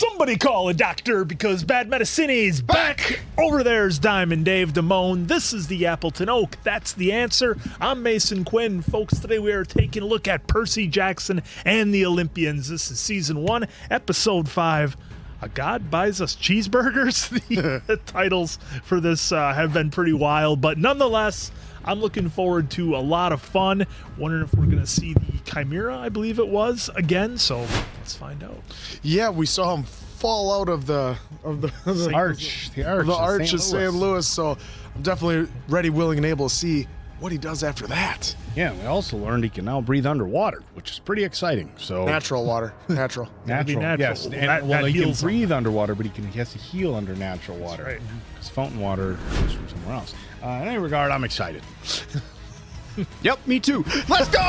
Somebody call a doctor because bad medicine is back. Over there's Diamond Dave Damone. This is the Appleton Oak. That's the answer. I'm Mason Quinn. Folks, today we are taking a look at Percy Jackson and the Olympians. This is season 1, episode 5. A God buys us cheeseburgers. The titles for this have been pretty wild, but nonetheless, I'm looking forward to a lot of fun. Wondering if we're going to see the Chimera, I believe it was, again. So let's find out. Yeah, we saw him fall out of the arch of St. Louis. So I'm definitely ready, willing, and able to see what he does after that. Yeah, we also learned he can now breathe underwater, which is pretty exciting. So natural water, natural. Yes. And, that he can heals breathe underwater, but he has to heal under natural water. That's right. Because fountain water comes from somewhere else. In any regard, I'm excited. Yep, me too. Let's go!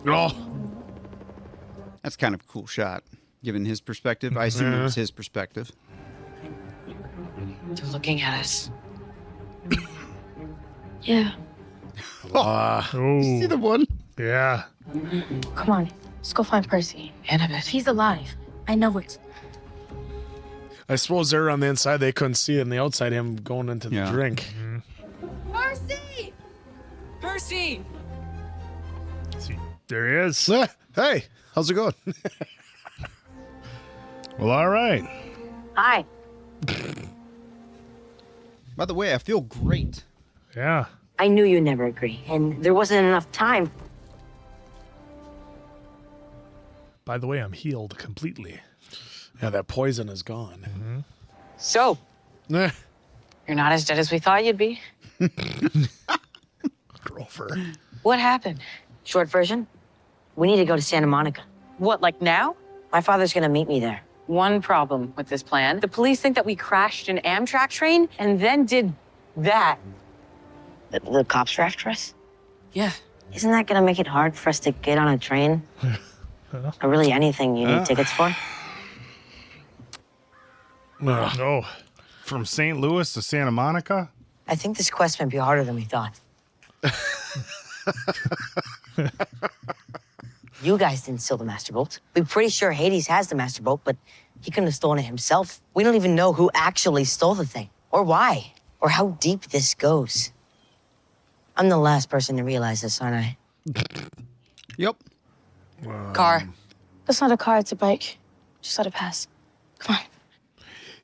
Oh, That's kind of a cool shot, given his perspective. I assume it was his perspective. They're looking at us. Yeah. you see the one? Yeah. Come on. Let's go find Percy. Annabeth. He's alive. I know it. I suppose they're on the inside. They couldn't see it on the outside. Him going into the drink. Percy! Percy! See, there he is. Hey, how's it going? Well, all right. Hi. By the way, I feel great. Yeah. I knew you'd never agree, and there wasn't enough time. By the way, I'm healed completely. Yeah, that poison is gone. So, Eh. you're not as dead as we thought you'd be. Grover. What happened? Short version, we need to go to Santa Monica. What, like now? My father's gonna meet me there. One problem with this plan. The police think that we crashed an Amtrak train and then did that. The cops are after us? Yeah. Isn't that gonna make it hard for us to get on a train? Or really anything you need tickets for? No. From St. Louis to Santa Monica? I think this quest might be harder than we thought. You guys didn't steal the Master Bolt. We're pretty sure Hades has the Master Bolt, but he couldn't have stolen it himself. We don't even know who actually stole the thing, or why, or how deep this goes. I'm the last person to realize this, aren't I? Yep. Car. That's not a car, it's a bike. Just let it pass. Come on.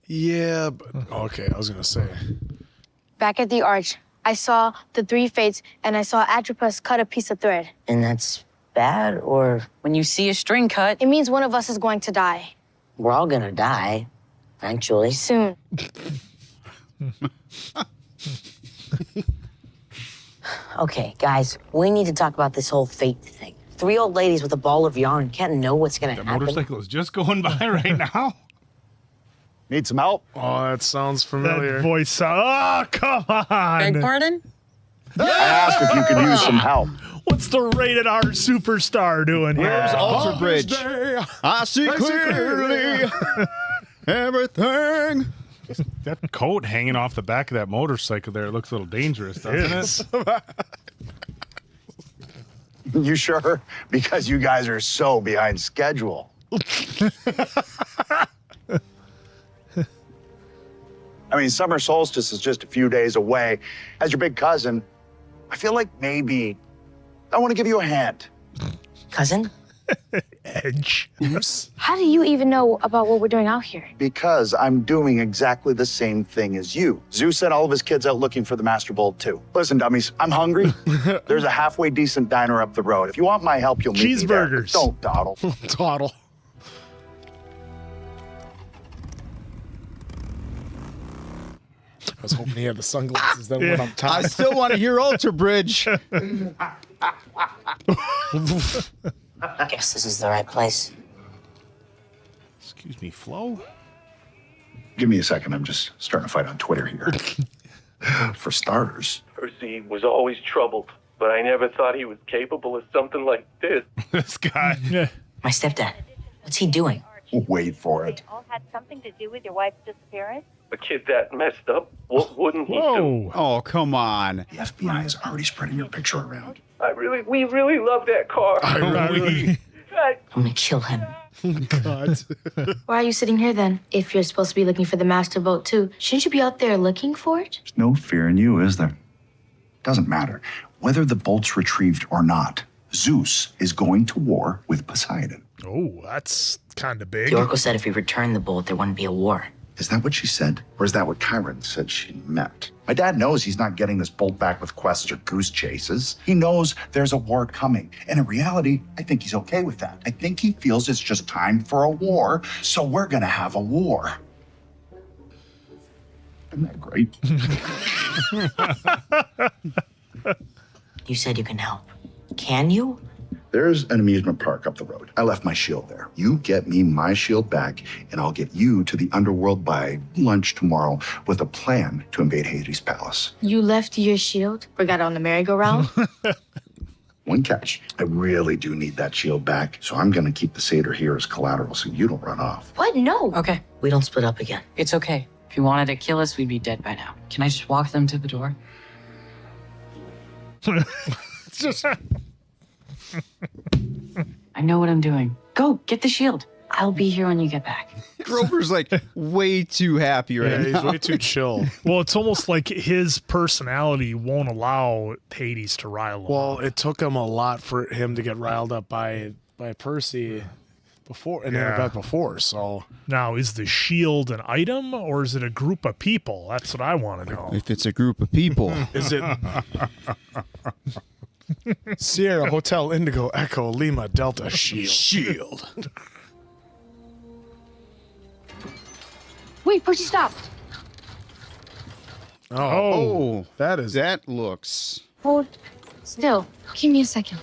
Yeah, but okay, I was gonna say. Back at the arch, I saw the 3 fates, and I saw Atropus cut a piece of thread. And that's bad, or When you see a string cut, It means one of us is going to die. we're all gonna die, eventually. Soon. Okay, guys, we need to talk about this whole fate thing. 3 old ladies with a ball of yarn can't know what's gonna The happen. motorcycle is just going by right now. Need some help? Oh, that sounds familiar. That voice. Oh, come on. beg pardon? I asked if you could use some help. What's the rated R superstar doing here? Where's Alter Bridge? I see clearly everything. That coat hanging off the back of that motorcycle there looks a little dangerous, doesn't it? You sure? Because you guys are so behind schedule. I mean, summer solstice is just a few days away. As your big cousin, I feel like maybe I want to give you a hand. Cousin? Edge. How do you even know about what we're doing out here? Because I'm doing exactly the same thing as you. Zeus sent all of his kids out looking for the Master Bolt, too. Listen, dummies, I'm hungry. There's a halfway decent diner up the road. If you want my help, you'll meet me there. Cheeseburgers. Don't dawdle. Toddle. I was hoping he had the sunglasses that went up top. I still want to hear Alter Bridge. I guess this is the right place. Excuse me, Flo? Give me a second. I'm just starting to fight on Twitter here. For starters, Percy was always troubled, but I never thought he was capable of something like this. This guy. My stepdad. What's he doing? Wait for it. All had something to do with your wife's disappearance? A kid that messed up, what wouldn't he do? Whoa. Oh, come on. The FBI is already spreading your picture around. We really love that car. Really? I'm gonna kill him. God. Why are you sitting here then? If you're supposed to be looking for the master boat too, shouldn't you be out there looking for it? There's no fear in you, is there? Doesn't matter. Whether the bolt's retrieved or not, Zeus is going to war with Poseidon. Oh, that's kind of big. The oracle said if we returned the bolt, there wouldn't be a war. Is that what she said? Or is that what Chiron said she meant? My dad knows he's not getting this bolt back with quests or goose chases. He knows there's a war coming. And in reality, I think he's okay with that. I think he feels it's just time for a war, so we're gonna have a war. Isn't that great? You said you can help. Can you? There's an amusement park up the road. I left my shield there. You get me my shield back, and I'll get you to the underworld by lunch tomorrow with a plan to invade Hades' palace. You left your shield? Forgot on the merry-go-round? One catch. I really do need that shield back, so I'm gonna keep the satyr here as collateral so you don't run off. What? No. Okay. We don't split up again. It's okay. If you wanted to kill us, we'd be dead by now. Can I just walk them to the door? It's just. I know what I'm doing. Go, get the shield. I'll be here when you get back. Grover's like way too happy right Yeah, he's now. way too chill. Well, it's almost like his personality won't allow Hades to rile him. Well, it took him a lot for him to get riled up by Percy before and Yeah. Annabeth before. So Now, is the shield an item or is it a group of people? That's what I want to know. If it's a group of people. is it Sierra Hotel Indigo Echo Lima Delta Shield? Shield. Wait, Percy, stop. Oh, That is That looks. Hold still. Give me a second.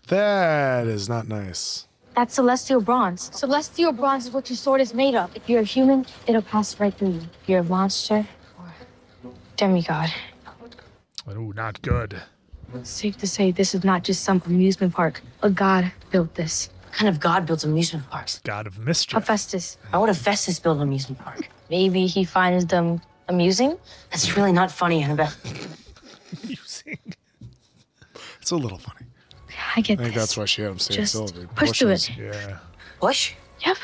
that is not nice. That's celestial bronze. Celestial bronze is what your sword is made of. If you're a human, it'll pass right through you. If you're a monster or demigod. oh, not good. Safe to say, this is not just some amusement park. A god built this. What kind of god builds amusement parks? God of mischief. Hephaestus. How would Hephaestus build an amusement park? Maybe he finds them amusing? That's really not funny, Annabeth. Using. It's a little funny. I get I think this. that's why she had him stay Just silver. push through it. Yeah. Push? Yep.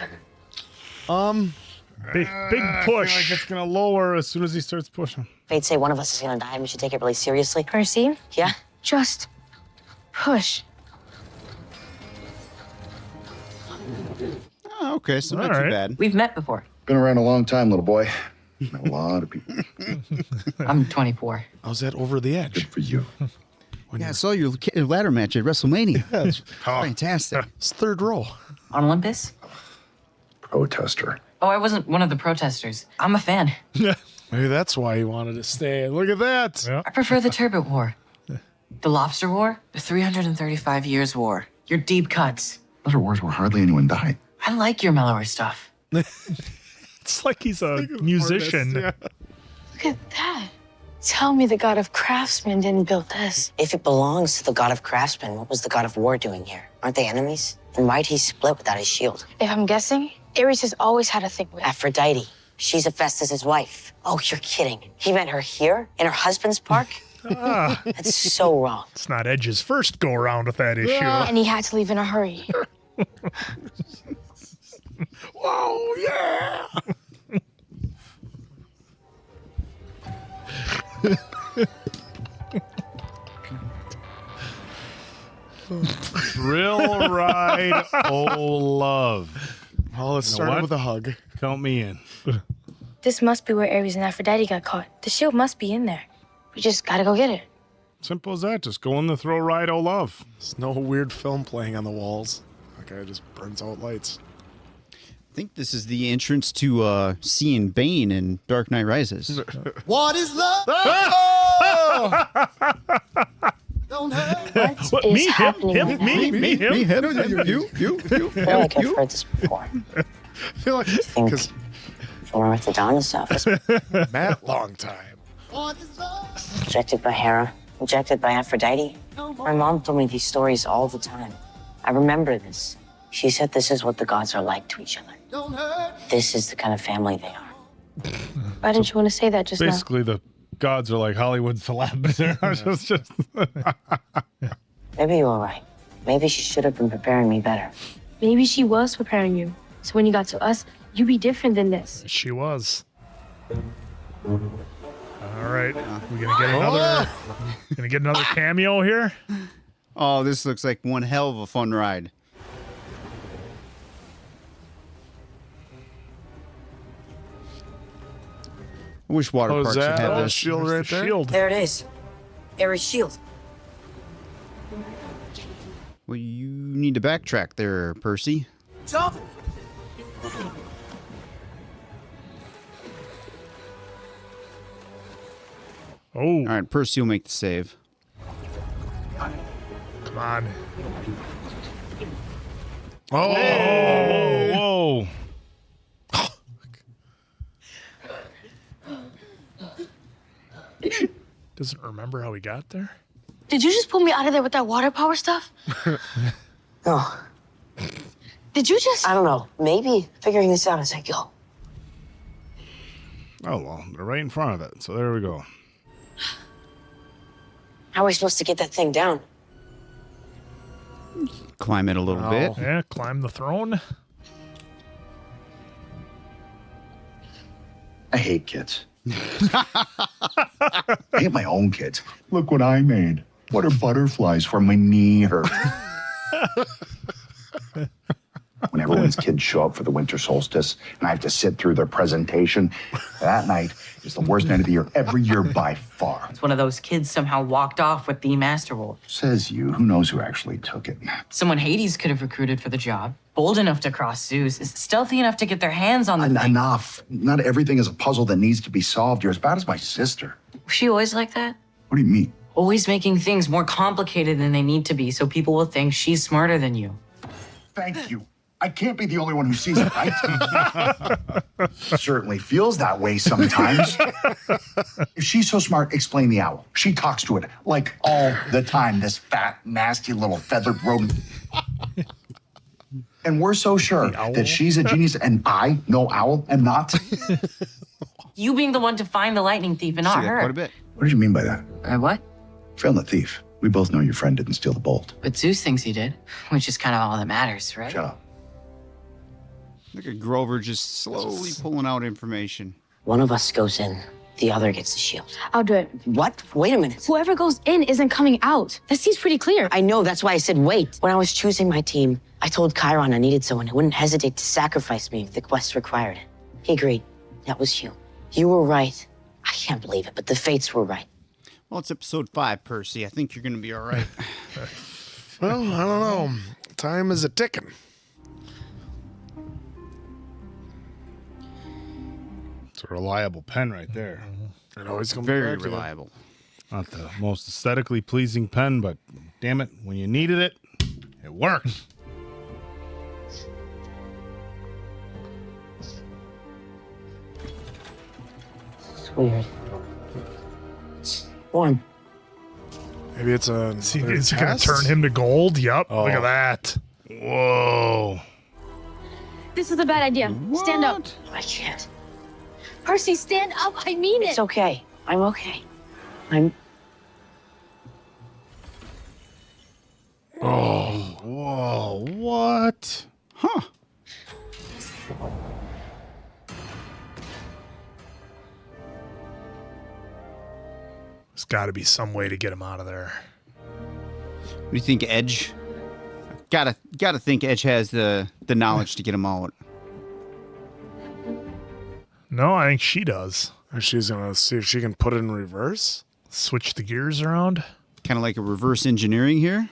Big I push. feel like it's gonna lower as soon as he starts pushing. Fate'd say one of us is gonna die and we should take it really seriously. Percy, Yeah? just push. Oh, okay, so not All too right. bad. We've met before. Been around a long time, little boy. Met a lot of people. I'm 24. How's that over the edge? Good for you. Yeah, I saw your ladder match at WrestleMania. Fantastic. It's third row. On Olympus? Protester. Oh, I wasn't one of the protesters. I'm a fan. Maybe that's why he wanted to stay. Look at that. Yeah. I prefer the Turbot War. The Lobster War? The 335 Years War. Your deep cuts. Those are wars where hardly anyone died. I like your mellower stuff. It's like he's a musician. Yeah. Look at that. Tell me the god of craftsmen didn't build this. If it belongs to the god of craftsmen, what was the god of war doing here? Aren't they enemies? And why'd he split without his shield? If I'm guessing, Ares has always had a thing with Aphrodite. She's Hephaestus' wife. Oh, you're kidding. He met her here? In her husband's park? That's so wrong. It's not Edge's first go around with that issue. and he had to leave in a hurry. Oh, yeah. Thrill ride, oh love. Well, it You know started what? with a hug. Count me in. This must be where Ares and Aphrodite got caught. The shield must be in there. We just gotta go get it. Simple as that. Just go in the thrill ride, oh love. There's no weird film playing on the walls. That guy just burns out lights. I think this is the entrance to seeing Bane in Dark Knight Rises. What is love? Don't hurt. What Me, is him, happening him, right me, me, him. you, I feel like I've heard this before. I feel like because From orthodontist office. Matt, long time. What is love? Rejected by Hera. Rejected by Aphrodite. My mom told me these stories all the time. I remember this. She said this is what the gods are like to each other. Don't hurt. This is the kind of family they are. Why didn't you want to say that just now? Basically, the gods are like Hollywood celebs. just Maybe you were right. Maybe she should have been preparing me better. Maybe she was preparing you. So when you got to us, you'd be different than this. She was. All right, we gonna get another cameo here. Oh, this looks like one hell of a fun ride. I wish water parks would have a this. shield right there? Shield. There it is. Ares shield. Well, you need to backtrack there, Percy. Jump. Oh, All right, Percy will make the save. come on. whoa. Doesn't remember how he got there. Did you just pull me out of there with that water power stuff? No, Did you just? I don't know. Maybe figuring this out as I go. Oh, well, they're right in front of it. So there we go. How are we supposed to get that thing down? Climb it a little bit. Yeah, climb the throne. I hate kids. I hate my own kids. Look what I made. What are butterflies for my knee hurt? When everyone's kids show up for the winter solstice and I have to sit through their presentation, that night is the worst night of the year every year by far. It's one of those kids somehow walked off with the Master Bolt. Says you. Who knows who actually took it? Someone Hades could have recruited for the job. Bold enough to cross Zeus, stealthy enough to get their hands on the thing. Enough. Not everything is a puzzle that needs to be solved. You're as bad as my sister. Was she always like that? What do you mean? Always making things more complicated than they need to be so people will think she's smarter than you. Thank you. I can't be the only one who sees it, right? Certainly feels that way sometimes. If she's so smart, explain the owl. She talks to it like all the time, this fat, nasty little feathered rodent. And we're so sure that she's a genius and I, no owl, am not. You being the one to find the lightning thief and not See that her. quite a bit. What did you mean by that? What? Found the thief. We both know your friend didn't steal the bolt. But Zeus thinks he did, which is kind of all that matters, right? Shut up. Look at Grover just slowly pulling out information. One of us goes in, the other gets the shield. I'll do it. What? Wait a minute. Whoever goes in isn't coming out. That seems pretty clear. I know, that's why I said wait. When I was choosing my team, I told Chiron I needed someone who wouldn't hesitate to sacrifice me if the quest required it. He agreed. That was you. You were right. I can't believe it, but the fates were right. Well, it's episode 5, Percy. I think you're going to be all right. Well, I don't know. Time is a ticking. It's a reliable pen right there. It always comes Very back to you. reliable. Not the most aesthetically pleasing pen, but damn it, when you needed it, it worked. It's weird. It's warm. Maybe it's a. Is he going to turn him to gold? Yup. Oh. Look at that. Whoa. This is a bad idea. Stand up. I can't. Percy, stand up. I mean It's it. okay. I'm okay. I'm. Whoa, what? Huh. There's got to be some way to get him out of there. What do you think, Edge? Gotta think Edge has the knowledge to get him out. No, I think she does. Or she's going to see if she can put it in reverse. Switch the gears around. Kind of like a reverse engineering here.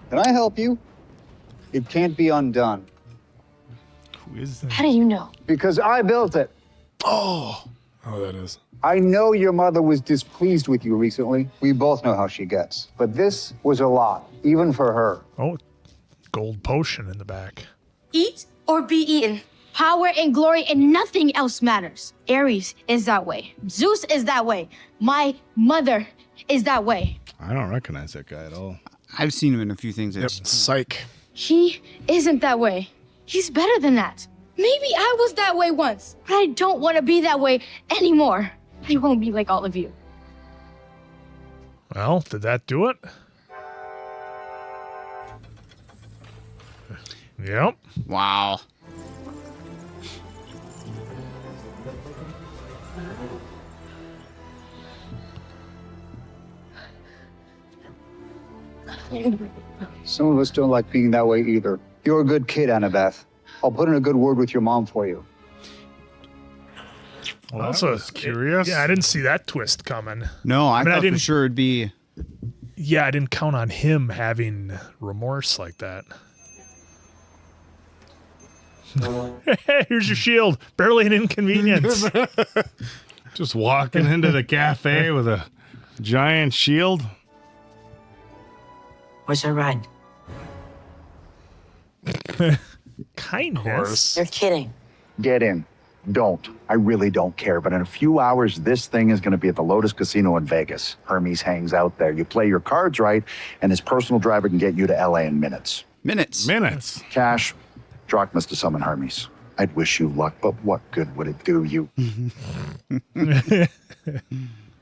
Can I help you? It can't be undone. Who is that? How do you know? Because I built it. Oh, that is. I know your mother was displeased with you recently. We both know how she gets. But this was a lot, even for her. Oh, gold potion in the back. Eat or be eaten. Power and glory and nothing else matters. Ares is that way. Zeus is that way. My mother is that way. I don't recognize that guy at all. I've seen him in a few things. Yep. Psych. He isn't that way. He's better than that. Maybe I was that way once, but I don't want to be that way anymore. I won't be like all of you. Well, did that do it? Yep. Wow. Some of us don't like being that way either. You're a good kid, Annabeth. I'll put in a good word with your mom for you. Well, that was curious. Yeah, I didn't see that twist coming. No, I mean, thought for sure it'd be. Yeah, I didn't count on him having remorse like that. Hey, here's your shield. Barely an inconvenience. Just walking into the cafe with a giant shield. Where's our ride? Kindness. You're kidding. Get in. Don't. I really don't care. But in a few hours, this thing is going to be at the Lotus Casino in Vegas. Hermes hangs out there. You play your cards right, and his personal driver can get you to LA in minutes. Minutes. Cash, drachmas to summon Hermes. I'd wish you luck, but what good would it do you?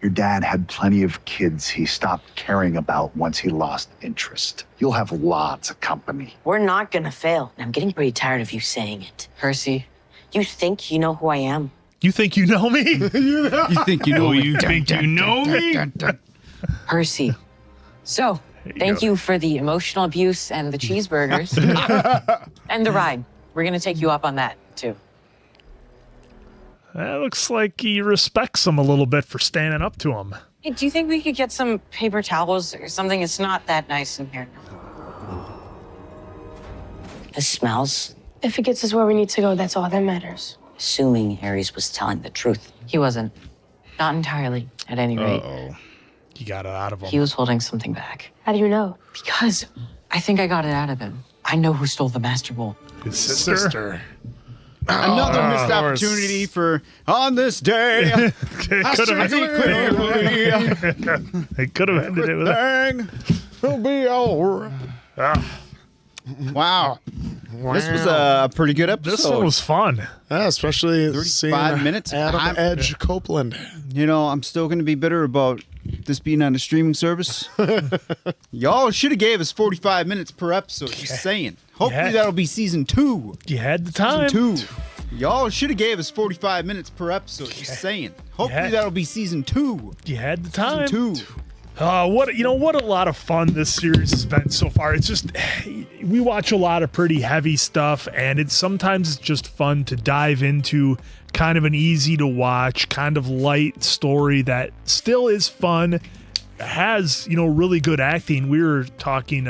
Your dad had plenty of kids he stopped caring about once he lost interest. You'll have lots of company. We're not gonna fail. I'm getting pretty tired of you saying it. Percy, you think you know who I am? You think you know me? You think you know me? You think you know me? Percy. So, thank you for the emotional abuse and the cheeseburgers. And the ride. We're going to take you up on that, too. That looks like he respects him a little bit for standing up to him. Hey, do you think we could get some paper towels or something? It's not that nice in here. It smells. If it gets us where we need to go, that's all that matters. Assuming Ares was telling the truth. He wasn't. Not entirely, at any rate. Uh-oh. You got it out of him. He was holding something back. How do you know? Because I think I got it out of him. I know who stole the Master Bolt. His sister. Another missed opportunity for on this day. They could have ended it with that. It'll be over. Wow. This was a pretty good episode. This one was fun. Yeah, especially seeing 35 minutes. Adam Edge Copeland. You know, I'm still going to be bitter about this being on a streaming service. Y'all should have gave us 45 minutes per episode. Just saying. Hopefully that'll be season 2. You had the time. Season 2. Y'all should have gave us 45 minutes per episode. Just saying. Hopefully that'll be season 2. You had the time. Season 2. What a lot of fun this series has been so far. It's just we watch a lot of pretty heavy stuff, and sometimes it's just fun to dive into kind of an easy to watch, kind of light story that still is fun, has really good acting. We were talking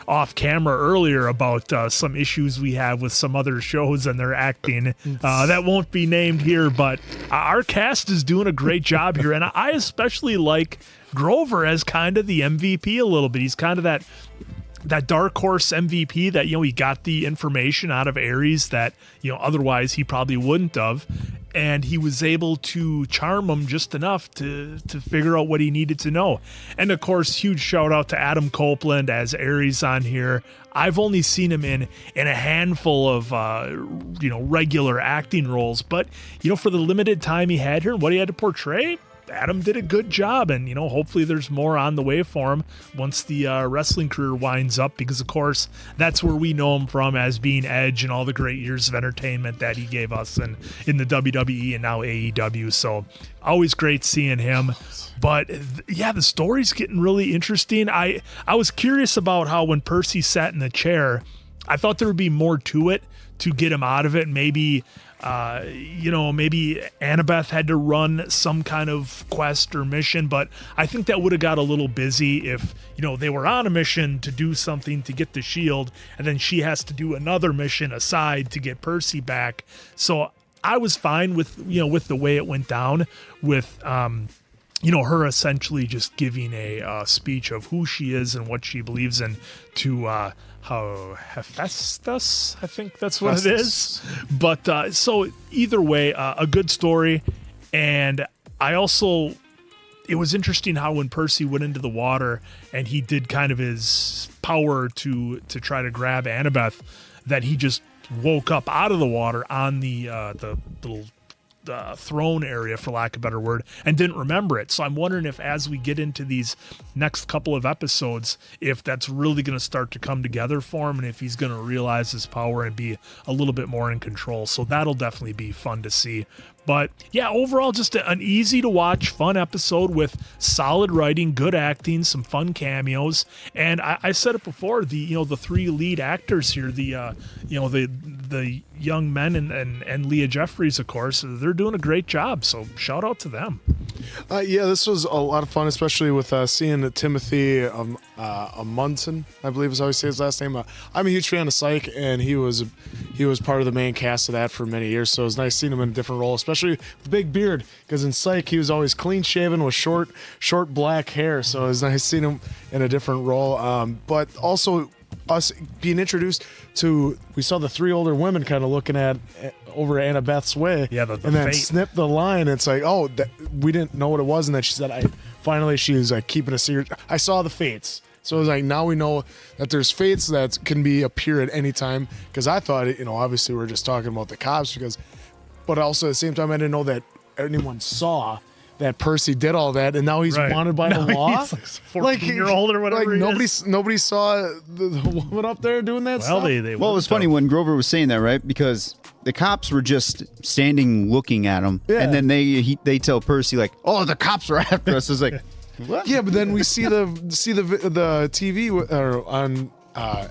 off camera earlier about some issues we have with some other shows and their acting that won't be named here, but our cast is doing a great job here, and I especially like Grover as kind of the MVP a little bit. He's kind of that dark horse MVP that he got the information out of Ares that otherwise he probably wouldn't have, and he was able to charm him just enough to figure out what he needed to know. And of course, huge shout out to Adam Copeland as Ares on here. I've only seen him in a handful of regular acting roles, but for the limited time he had here and what he had to portray, Adam did a good job, and hopefully there's more on the way for him once the wrestling career winds up, because of course that's where we know him from, as being Edge and all the great years of entertainment that he gave us in the WWE and now AEW. So always great seeing him. But the story's getting really interesting. I was curious about how when Percy sat in the chair, I thought there would be more to it to get him out of it. Maybe maybe Annabeth had to run some kind of quest or mission, but I think that would have got a little busy if, they were on a mission to do something to get the shield, and then she has to do another mission aside to get Percy back. So I was fine with, with the way it went down with, her essentially just giving a speech of who she is and what she believes in to, Hephaestus, I think that's what it is. But so either way, a good story. And I also, it was interesting how when Percy went into the water and he did kind of his power to try to grab Annabeth, that he just woke up out of the water on the little throne area, for lack of a better word, and didn't remember it. So I'm wondering if, as we get into these next couple of episodes, if that's really going to start to come together for him, and if he's going to realize his power and be a little bit more in control. So that'll definitely be fun to see. But yeah, overall, just an easy to watch, fun episode with solid writing, good acting, some fun cameos. And I said it before, the three lead actors here, the young men and Leah Jeffries, of course, they're doing a great job. So shout out to them. Yeah, this was a lot of fun, especially with seeing Timothy Amundsen, I believe is how he says his last name. I'm a huge fan of Psych, and he was part of the main cast of that for many years. So it was nice seeing him in a different role, especially with a big beard, because in Psych he was always clean shaven with short black hair. So it was nice seeing him in a different role. But also us being introduced to, we saw the three older women kind of looking at over Annabeth's way, and then fate. Snip the line. It's like, oh, we didn't know what it was, and then she said, finally she was like keeping a secret. I saw the fates, so it was like, now we know that there's fates that can appear at any time. Because I thought, obviously we're just talking about the cops, but also at the same time I didn't know that anyone saw that Percy did all that, and now he's wanted by the law. He's like 14-year-old or whatever. Like nobody saw the woman up there doing that stuff. Well, it was funny when Grover was saying that, right? Because the cops were just standing looking at him, and then they tell Percy like, "Oh, the cops are after us." It's like, what? Yeah, but then we see the TV on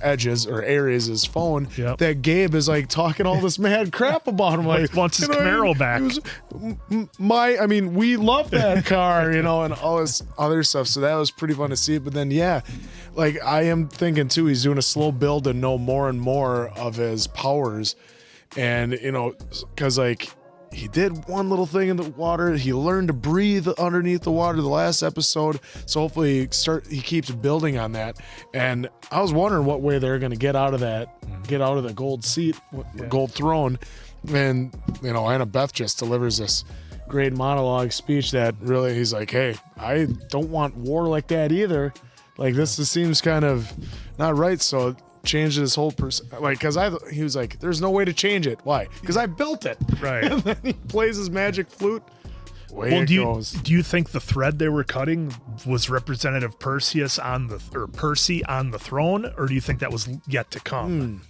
Edge's or Aries' phone that Gabe is like talking all this mad crap about him. Like, wants his Camaro back. We love that car, and all this other stuff. So that was pretty fun to see. But then, like I am thinking too, he's doing a slow build to know more and more of his powers. And, because like he did one little thing in the water. He learned to breathe underneath the water the last episode. So hopefully he keeps building on that. And I was wondering what way they're going to get out of the gold seat, gold throne. And, Annabeth just delivers this great monologue speech that really, he's like, hey, I don't want war like that either. Like, this just seems kind of not right. So changed his whole because he was like, there's no way to change it. Why? Because I built it. Right. And then he plays his magic flute. Do you think the thread they were cutting was representative Percy on the throne, or do you think that was yet to come?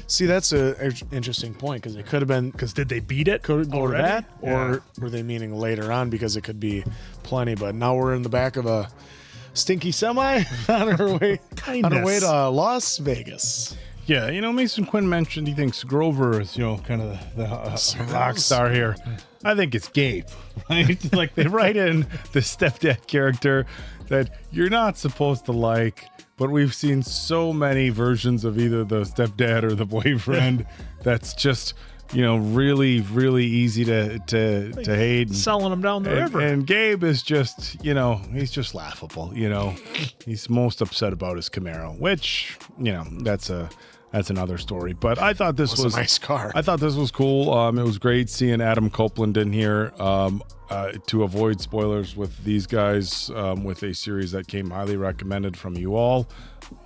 See, that's an interesting point, because it could have been, because did they beat it? Could it go to already? that, or were they meaning later on, because it could be plenty. But now we're in the back of a stinky semi on our way to Las Vegas. Yeah, Mason Quinn mentioned he thinks Grover is, kind of the rock star here. I think it's Gabe, right? Like, they write in the stepdad character that you're not supposed to like, but we've seen so many versions of either the stepdad or the boyfriend that's just, really, really easy to hate. Selling them down the river. And Gabe is just, he's just laughable. He's most upset about his Camaro, which, that's another story. But I thought this was a nice car. I thought this was cool. It was great seeing Adam Copeland in here. To avoid spoilers with these guys, with a series that came highly recommended from you all.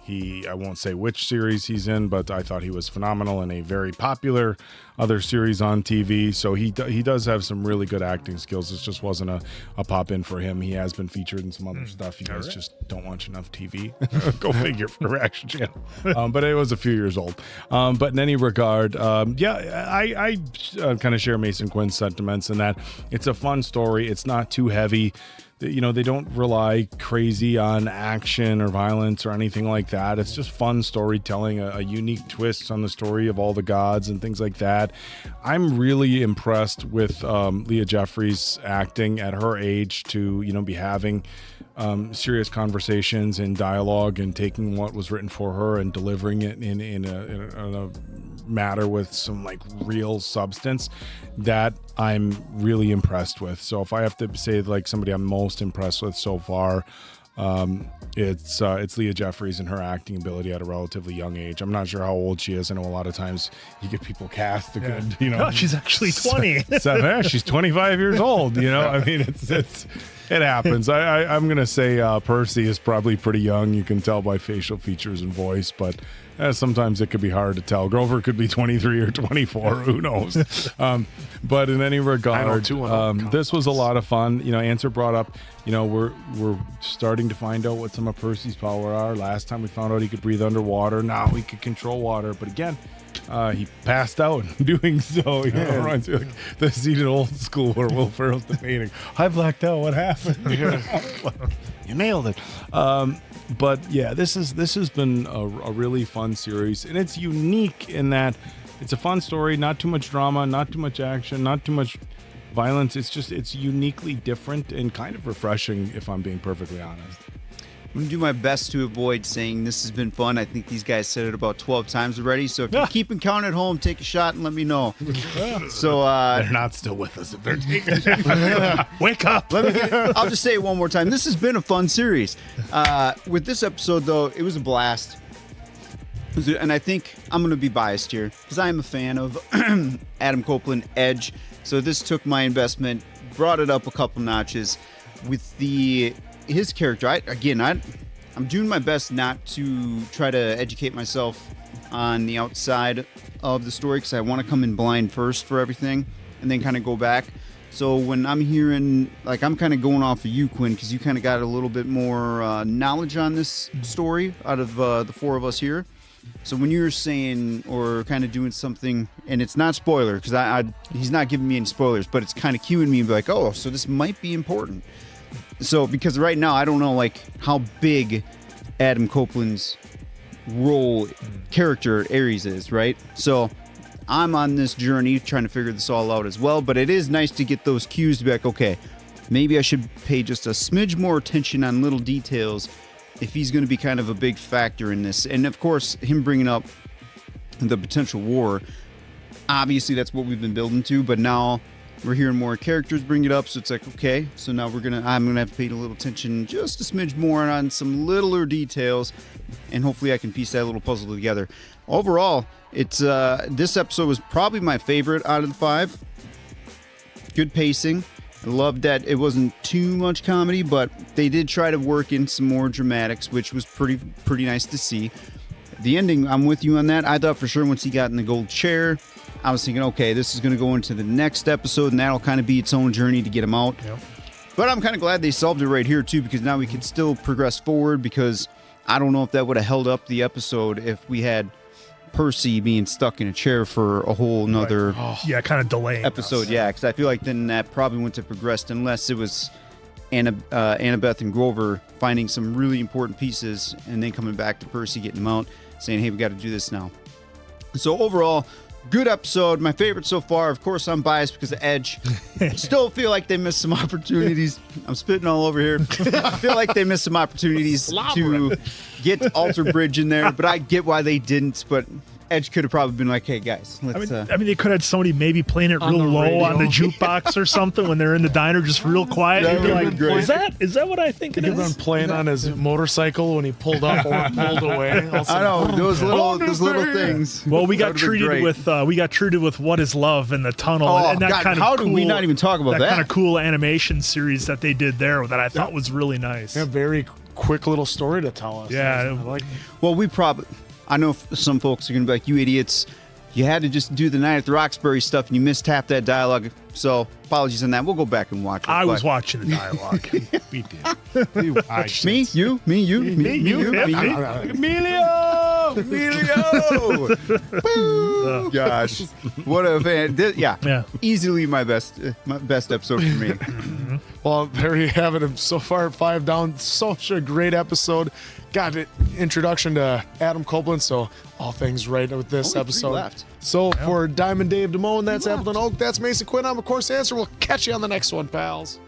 I won't say which series he's in, but I thought he was phenomenal in a very popular other series on TV. So he does have some really good acting skills. This just wasn't a pop in for him. He has been featured in some other stuff. You guys just don't watch enough TV. Go figure, for the Reaction Channel. But it was a few years old. But in any regard, I kind of share Mason Quinn's sentiments in that it's a fun story. It's not too heavy. They don't rely crazy on action or violence or anything like that. It's just fun storytelling, a unique twist on the story of all the gods and things like that. I'm really impressed with Leah Jeffries' acting at her age to, be having serious conversations and dialogue and taking what was written for her and delivering it in a matter with some like real substance that I'm really impressed with. So if I have to say like somebody I'm most impressed with so far, it's Leah Jeffries and her acting ability at a relatively young age. I'm not sure how old she is. I know a lot of times you get people cast a good, No, she's actually 20. She's 25 years old. I mean, It happens. I'm going to say Percy is probably pretty young. You can tell by facial features and voice, but sometimes it could be hard to tell. Grover could be 23 or 24. Who knows? But in any regard, this was a lot of fun. Answer brought up, we're starting to find out what some of Percy's power are. Last time we found out he could breathe underwater. Now he could control water. But again, he passed out in doing so. Reminds me like the scene in Old School where Will Ferrell's debating. I blacked out. What happened? You nailed it. But yeah, this has been a really fun series, and it's unique in that it's a fun story. Not too much drama, not too much action, not too much violence. It's uniquely different and kind of refreshing, if I'm being perfectly honest. I'm going to do my best to avoid saying this has been fun. I think these guys said it about 12 times already. So if you're keeping count at home, take a shot and let me know. So they're not still with us if they're taking a shot. Wake up. I'll just say it one more time. This has been a fun series. With this episode, though, it was a blast. And I think I'm going to be biased here because I am a fan of Adam Copeland, Edge. So this took my investment, brought it up a couple notches with his character. I'm doing my best not to try to educate myself on the outside of the story because I want to come in blind first for everything and then kind of go back. So when I'm hearing, I'm kind of going off of you, Quinn, because you kind of got a little bit more knowledge on this story out of the four of us here. So when you're saying or kind of doing something, and it's not spoiler because he's not giving me any spoilers, but it's kind of cueing me to be like, oh, so this might be important. So, because right now I don't know how big Adam Copeland's role character Ares is, right? So I'm on this journey trying to figure this all out as well, but it is nice to get those cues to be like, okay, maybe I should pay just a smidge more attention on little details if he's going to be kind of a big factor in this. And of course, him bringing up the potential war, obviously that's what we've been building to, but now we're hearing more characters bring it up, so it's like, okay, so now I'm gonna have to pay a little attention, just a smidge more on some littler details, and hopefully I can piece that little puzzle together. Overall, it's this episode was probably my favorite out of the 5. Good pacing. I loved that it wasn't too much comedy, but they did try to work in some more dramatics, which was pretty nice to see. The ending, I'm with you on that. I thought for sure once he got in the gold chair, I was thinking, okay, this is going to go into the next episode, and that'll kind of be its own journey to get him out. Yep. But I'm kind of glad they solved it right here, too, because now we can still progress forward, because I don't know if that would have held up the episode if we had Percy being stuck in a chair for a whole nother kind of delaying episode. Yeah, because I feel like then that probably wouldn't have progressed unless it was Annabeth and Grover finding some really important pieces and then coming back to Percy, getting him out, saying, hey, we got to do this now. So overall, good episode. My favorite so far. Of course, I'm biased because of Edge. Still feel like they missed some opportunities. I'm spitting all over here. I feel like they missed some opportunities to get Alter Bridge in there, but I get why they didn't. But Edge could have probably been like, hey, guys, let's... I mean, they could have had somebody maybe playing it real low on the jukebox or something when they're in the diner, just real quiet. That would have been like, is that what I think it is? He could have been playing on his motorcycle when he pulled up or pulled away. I know, those little things. Well, we got treated with What Is Love in the tunnel. Oh, and that God, kind of how cool, did we not even talk about that? That kind of cool animation series that they did there that I thought was really nice. Yeah, very quick little story to tell us. Yeah. Well, I know some folks are going to be like, you idiots, you had to just do the Night at the Roxbury stuff and you missed half that dialogue. So apologies on that. We'll go back and watch it. I was watching the dialogue. We did. Me, you. Emilio! Woo! Gosh. What a fan. Yeah. Easily my best episode for me. Well, there you have it. So far, 5 down. Such a great episode. Got an introduction to Adam Copeland, so all things right with this episode. Left. So for Diamond Dave Damone, that's Appleton Oak, that's Mason Quinn. I'm, of course, Answer. We'll catch you on the next one, pals.